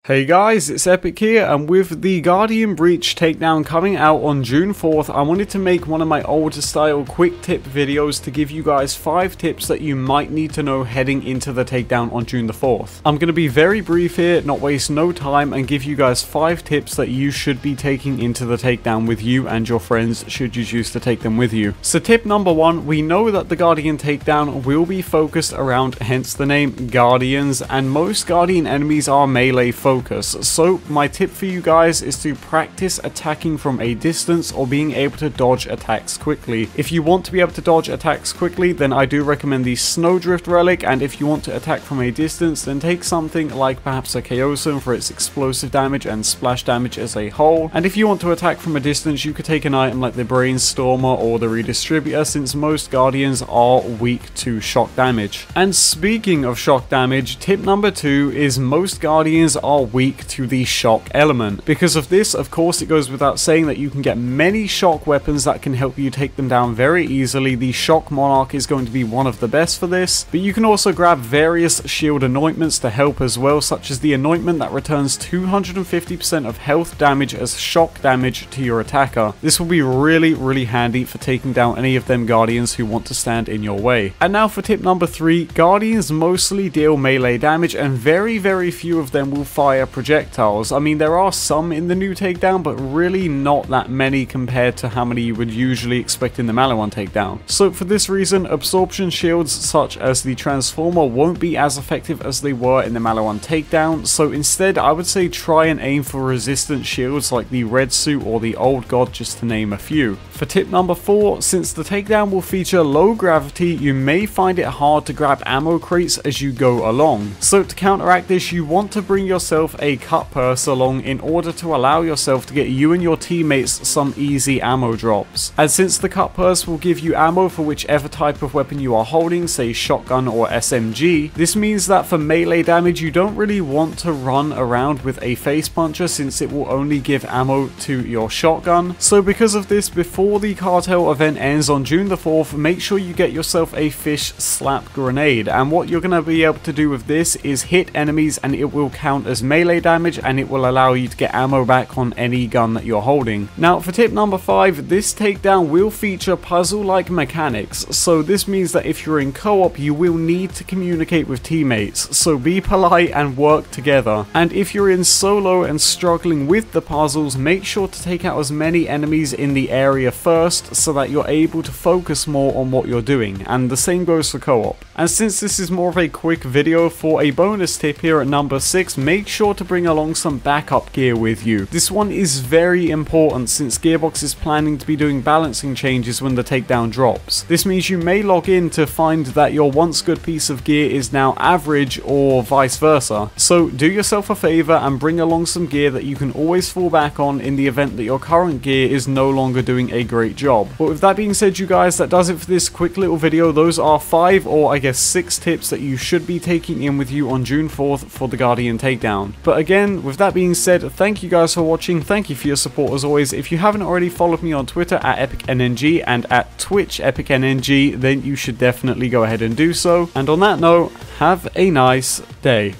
Hey guys, it's Epic here, and with the Guardian Breach Takedown coming out on June 4th, I wanted to make one of my older style quick tip videos to give you guys 5 tips that you might need to know heading into the takedown on June the 4th. I'm going to be very brief here, not waste no time, and give you guys 5 tips that you should be taking into the takedown with you and your friends should you choose to take them with you. So tip number 1, we know that the Guardian takedown will be focused around, hence the name, Guardians, and most Guardian enemies are melee focused. So my tip for you guys is to practice attacking from a distance or being able to dodge attacks quickly. If you want to be able to dodge attacks quickly, then I do recommend the Snowdrift relic, and if you want to attack from a distance, then take something like perhaps a Chaosium for its explosive damage and splash damage as a whole. And if you want to attack from a distance, you could take an item like the Brainstormer or the Redistributor, since most Guardians are weak to shock damage. And speaking of shock damage, tip number 2 is most Guardians are weak to the shock element. Because of this, of course, it goes without saying that you can get many shock weapons that can help you take them down very easily. The Shock Monarch is going to be one of the best for this, but you can also grab various shield anointments to help as well, such as the anointment that returns 250% of health damage as shock damage to your attacker. This will be really handy for taking down any of them Guardians who want to stand in your way. And now for tip number 3, Guardians mostly deal melee damage, and very few of them will fire projectiles. I mean, there are some in the new takedown, but really not that many compared to how many you would usually expect in the Maliwan takedown. So for this reason, absorption shields such as the Transformer won't be as effective as they were in the Maliwan takedown, so instead I would say try and aim for resistant shields like the Red Suit or the Old God, just to name a few. For tip number 4, since the takedown will feature low gravity, you may find it hard to grab ammo crates as you go along. So to counteract this, you want to bring yourself a cut purse along in order to allow yourself to get you and your teammates some easy ammo drops. And since the cut purse will give you ammo for whichever type of weapon you are holding, say shotgun or SMG, this means that for melee damage you don't really want to run around with a face puncher, since it will only give ammo to your shotgun. So because of this, before the cartel event ends on June the 4th, make sure you get yourself a fish slap grenade, and what you're going to be able to do with this is hit enemies and it will count as melee damage, and it will allow you to get ammo back on any gun that you're holding. Now for tip number 5, this takedown will feature puzzle-like mechanics, so this means that if you're in co-op you will need to communicate with teammates, so be polite and work together. And if you're in solo and struggling with the puzzles, make sure to take out as many enemies in the area first so that you're able to focus more on what you're doing, and the same goes for co-op. And since this is more of a quick video, for a bonus tip here at number 6, make sure to bring along some backup gear with you. This one is very important since Gearbox is planning to be doing balancing changes when the takedown drops. This means you may log in to find that your once good piece of gear is now average, or vice versa. So do yourself a favor and bring along some gear that you can always fall back on in the event that your current gear is no longer doing a great job. But with that being said, you guys, that does it for this quick little video. Those are 5, or I guess 6 tips that you should be taking in with you on June 4th for the Guardian takedown. But again, with that being said, thank you guys for watching, thank you for your support as always. If you haven't already followed me on Twitter at EpicNNG and at Twitch EpicNNG, then you should definitely go ahead and do so. And on that note, have a nice day.